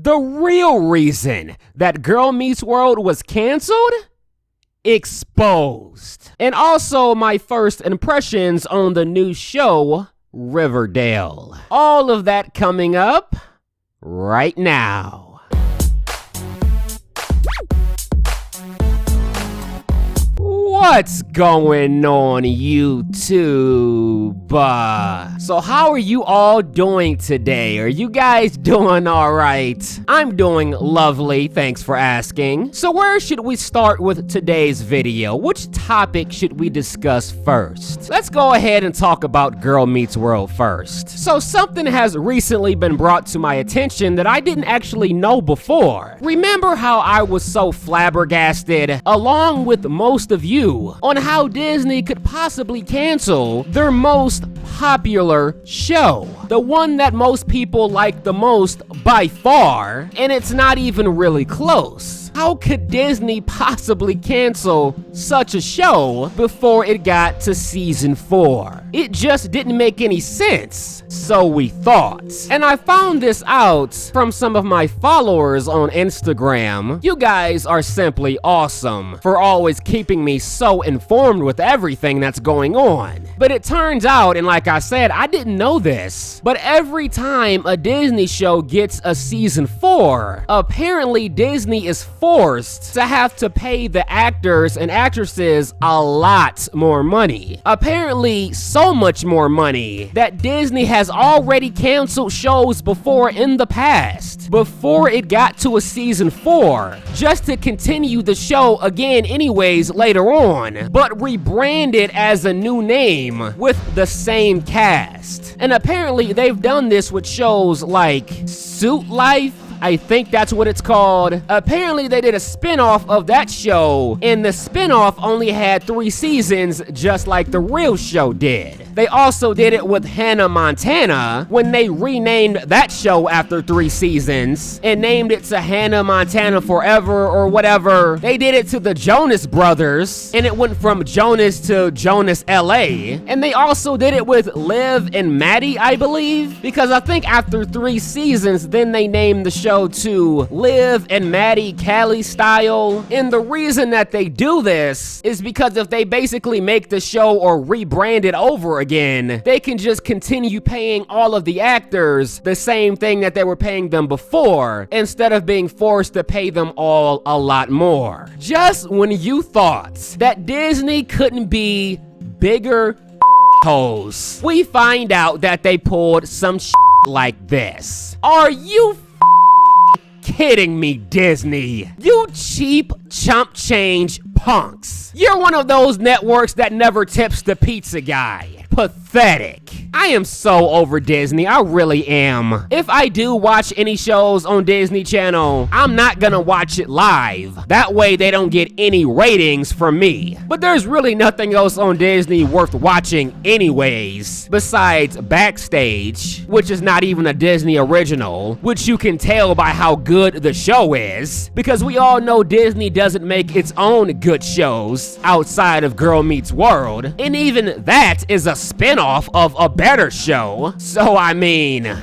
The real reason that Girl Meets World was canceled? Exposed. And also my first impressions on the new show, Riverdale. All of that coming up right now. What's going on, YouTube? So how are you all doing today? Are you guys doing all right? I'm doing lovely, thanks for asking. So where should we start with today's video? Which topic should we discuss first? Let's go ahead and talk about Girl Meets World first. So something has recently been brought to my attention that I didn't actually know before. Remember how I was so flabbergasted, along with most of you, on how Disney could possibly cancel their most popular show, the one that most people like the most by far, and it's not even really close. How could Disney possibly cancel such a show before it got to season 4? It just didn't make any sense, so we thought. And I found this out from some of my followers on Instagram. You guys are simply awesome for always keeping me so informed with everything that's going on. But it turns out, and like I said, I didn't know this, but every time a Disney show gets a season 4, apparently Disney is forced to have to pay the actors and actresses a lot more money. Apparently so much more money that Disney has already canceled shows before in the past, before it got to a season 4, just to continue the show again anyways later on, but rebrand it as a new name with the same cast. And apparently they've done this with shows like Suit Life, I think that's what it's called. Apparently they did a spin-off of that show, and the spin-off only had 3 seasons, just like the real show did. They also did it with Hannah Montana when they renamed that show after 3 seasons and named it to Hannah Montana Forever or whatever. They did it to the Jonas Brothers, and it went from Jonas to Jonas LA. And they also did it with Liv and Maddie, I believe, because I think after 3 seasons, then they named the show to Liv and Maddie Cali Style. And the reason that they do this is because if they basically make the show or rebrand it over again, they can just continue paying all of the actors the same thing that they were paying them before, instead of being forced to pay them all a lot more. Just when you thought that Disney couldn't be bigger hoes, we find out that they pulled some like this. Are you kidding me, Disney? You cheap chump change punks. You're one of those networks that never tips the pizza guy. Pathetic. I am so over Disney, I really am. If I do watch any shows on Disney Channel, I'm not gonna watch it live. That way they don't get any ratings from me. But there's really nothing else on Disney worth watching anyways, besides Backstage, which is not even a Disney original, which you can tell by how good the show is, because we all know Disney doesn't make its own good shows outside of Girl Meets World, and even that is a spin-off of a better show. So I mean,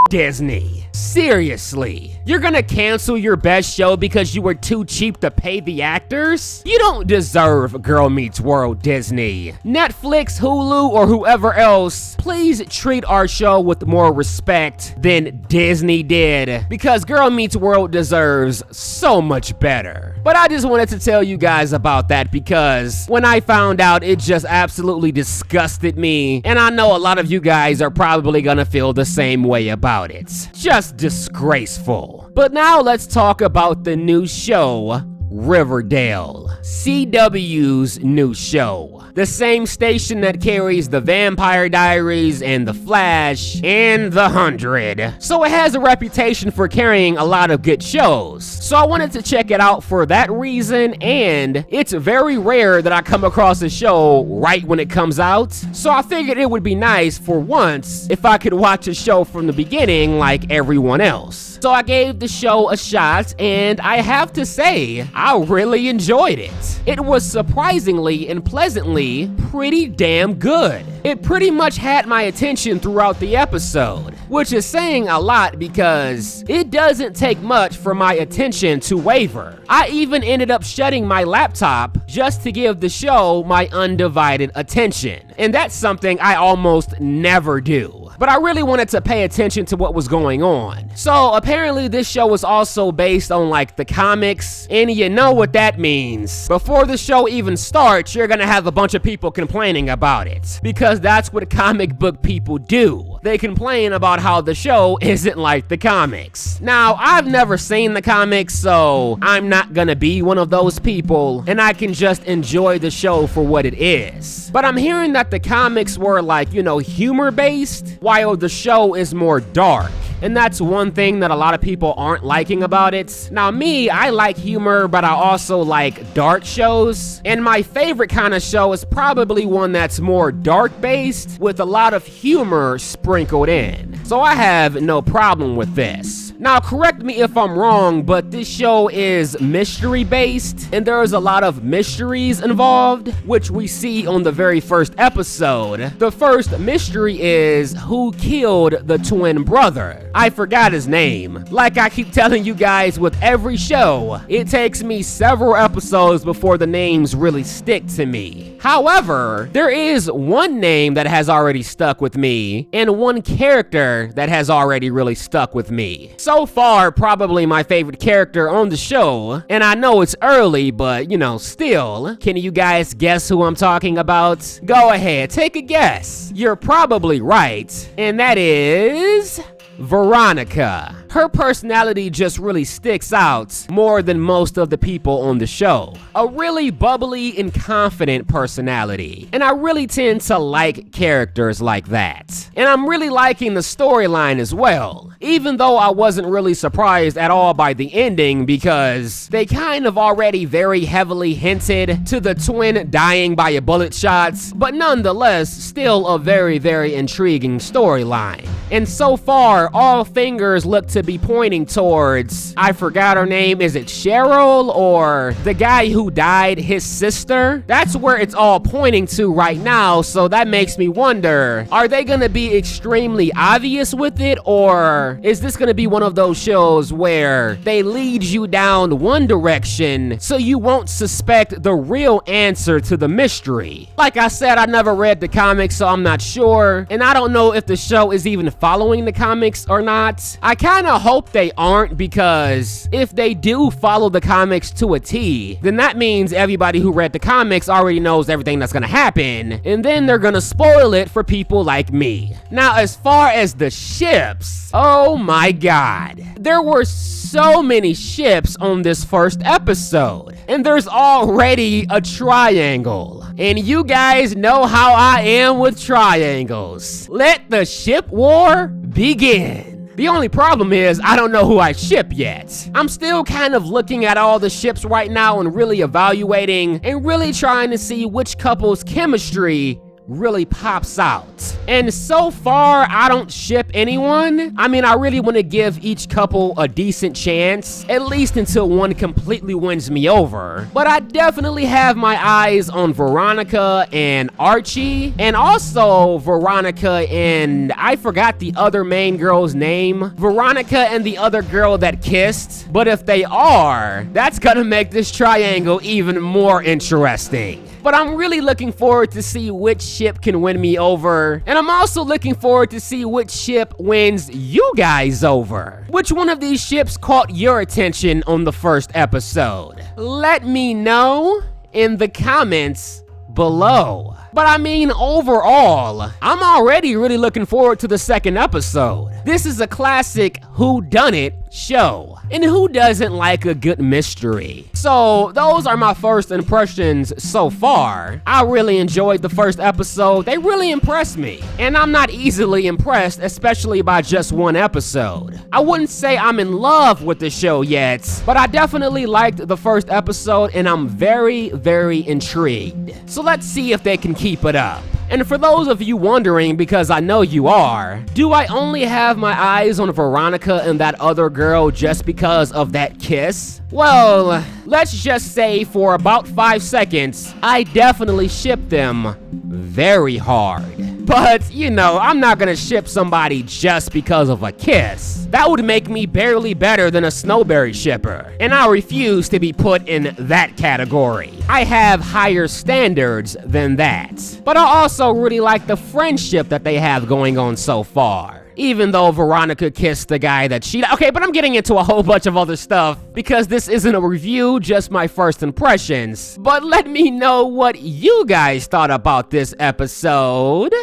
Disney. Seriously, you're gonna cancel your best show because you were too cheap to pay the actors? You don't deserve Girl Meets World, Disney. Netflix, Hulu, or whoever else, please treat our show with more respect than Disney did, because Girl Meets World deserves so much better. But I just wanted to tell you guys about that because when I found out, it just absolutely disgusted me, and I know a lot of you guys are probably gonna feel the same way about it. Just disgraceful. But now let's talk about the new show, Riverdale, CW's new show. The same station that carries The Vampire Diaries and The Flash and The 100. So it has a reputation for carrying a lot of good shows. So I wanted to check it out for that reason, and it's very rare that I come across a show right when it comes out. So I figured it would be nice for once if I could watch a show from the beginning like everyone else. So I gave the show a shot, and I have to say, I really enjoyed it. It was surprisingly and pleasantly pretty damn good. It pretty much had my attention throughout the episode. which is saying a lot because it doesn't take much for my attention to waver. I even ended up shutting my laptop just to give the show my undivided attention, and that's something I almost never do. But I really wanted to pay attention to what was going on. So apparently this show was also based on like the comics, and you know what that means. Before the show even starts, you're gonna have a bunch of people complaining about it, because that's what comic book people do. They complain about how the show isn't like the comics. Now, I've never seen the comics, so I'm not gonna be one of those people, and I can just enjoy the show for what it is. But I'm hearing that the comics were like, you know, humor-based, while the show is more dark. And that's one thing that a lot of people aren't liking about it. Now me, I like humor, but I also like dark shows. And my favorite kind of show is probably one that's more dark-based with a lot of humor sprinkled in. So I have no problem with this. Now, correct me if I'm wrong, but this show is mystery-based, and there is a lot of mysteries involved, which we see on the very first episode. The first mystery is who killed the twin brother. I forgot his name. Like I keep telling you guys with every show, it takes me several episodes before the names really stick to me. However, there is one name that has already stuck with me, and one character that has already really stuck with me. So far, probably my favorite character on the show, and I know it's early, but you know, still, can you guys guess who I'm talking about? Go ahead, take a guess. You're probably right, and that is Veronica. Her personality just really sticks out more than most of the people on the show. A really bubbly and confident personality. And I really tend to like characters like that. And I'm really liking the storyline as well. Even though I wasn't really surprised at all by the ending, because they kind of already very heavily hinted to the twin dying by a bullet shot, but nonetheless, still a very, very intriguing storyline. And so far, all fingers look to be pointing towards, I forgot her name, is it Cheryl, or the guy who died, his sister? That's where it's all pointing to right now, so that makes me wonder, are they gonna be extremely obvious with it, or is this gonna be one of those shows where they lead you down one direction so you won't suspect the real answer to the mystery? Like I said, I never read the comics, so I'm not sure, and I don't know if the show is even following the comics or not. I kind of hope they aren't, because if they do follow the comics to a T, then that means everybody who read the comics already knows everything that's gonna happen, and then they're gonna spoil it for people like me. Now, as far as the ships, oh my god, there were so many ships on this first episode, and there's already a triangle. And you guys know how I am with triangles. Let the ship war begin. The only problem is I don't know who I ship yet. I'm still kind of looking at all the ships right now and really evaluating and really trying to see which couple's chemistry really pops out. And so far, I don't ship anyone. I mean, I really want to give each couple a decent chance, at least until one completely wins me over. But I definitely have my eyes on Veronica and Archie, and also Veronica and I forgot the other main girl's name. Veronica and the other girl that kissed. But if they are, that's gonna make this triangle even more interesting. But I'm really looking forward to see which ship can win me over. And I'm also looking forward to see which ship wins you guys over. Which one of these ships caught your attention on the first episode? Let me know in the comments below. But I mean, overall, I'm already really looking forward to the second episode. This is a classic whodunit show. And who doesn't like a good mystery? So those are my first impressions so far. I really enjoyed the first episode. They really impressed me. And I'm not easily impressed, especially by just one episode. I wouldn't say I'm in love with the show yet, but I definitely liked the first episode, and I'm very, very intrigued. So let's see if they can keep it up. And for those of you wondering, because I know you are, do I only have my eyes on Veronica and that other girl just because of that kiss? Well, let's just say for about 5 seconds, I definitely ship them very hard. But, you know, I'm not gonna ship somebody just because of a kiss. That would make me barely better than a snowberry shipper, and I refuse to be put in that category. I have higher standards than that. But I also really like the friendship that they have going on so far. Even though Veronica kissed the guy that she... Okay, but I'm getting into a whole bunch of other stuff because this isn't a review, just my first impressions. But let me know what you guys thought about this episode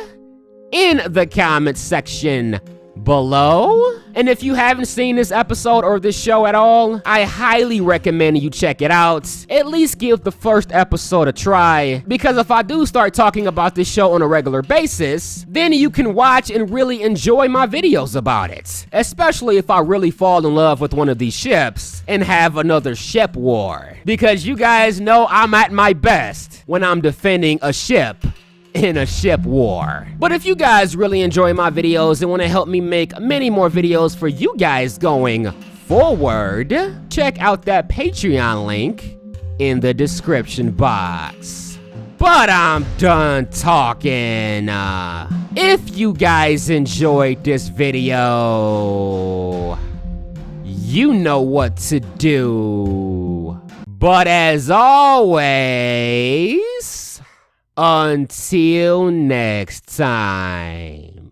in the comment section below. And if you haven't seen this episode or this show at all, I highly recommend you check it out. At least give the first episode a try, because if I do start talking about this show on a regular basis, then you can watch and really enjoy my videos about it. Especially if I really fall in love with one of these ships and have another ship war. Because you guys know I'm at my best when I'm defending a ship in a ship war. But if you guys really enjoy my videos and want to help me make many more videos for you guys going forward, check out that Patreon link in the description box. But I'm done talking. If you guys enjoyed this video, you know what to do. But as always, until next time.